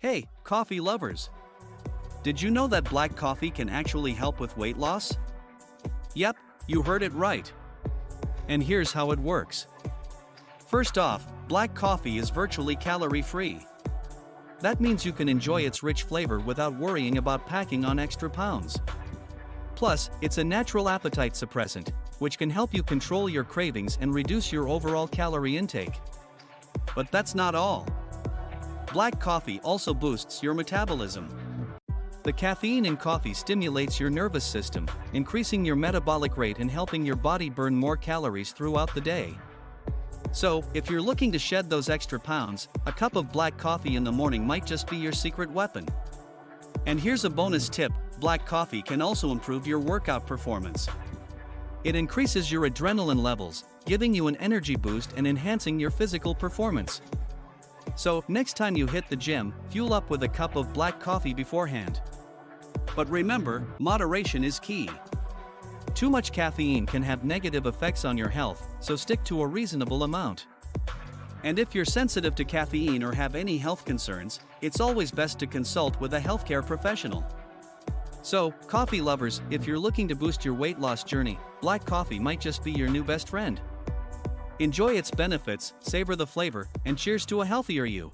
Hey, coffee lovers! Did you know that black coffee can actually help with weight loss? Yep, you heard it right. And here's how it works. First off, black coffee is virtually calorie-free. That means you can enjoy its rich flavor without worrying about packing on extra pounds. Plus, it's a natural appetite suppressant, which can help you control your cravings and reduce your overall calorie intake. But that's not all. Black coffee also boosts your metabolism. The caffeine in coffee stimulates your nervous system, increasing your metabolic rate and helping your body burn more calories throughout the day. So, if you're looking to shed those extra pounds, a cup of black coffee in the morning might just be your secret weapon. And here's a bonus tip: black coffee can also improve your workout performance. It increases your adrenaline levels, giving you an energy boost and enhancing your physical performance. So, next time you hit the gym, fuel up with a cup of black coffee beforehand. But remember, moderation is key. Too much caffeine can have negative effects on your health, so stick to a reasonable amount. And if you're sensitive to caffeine or have any health concerns, it's always best to consult with a healthcare professional. So, coffee lovers, if you're looking to boost your weight loss journey, black coffee might just be your new best friend. Enjoy its benefits, savor the flavor, and cheers to a healthier you.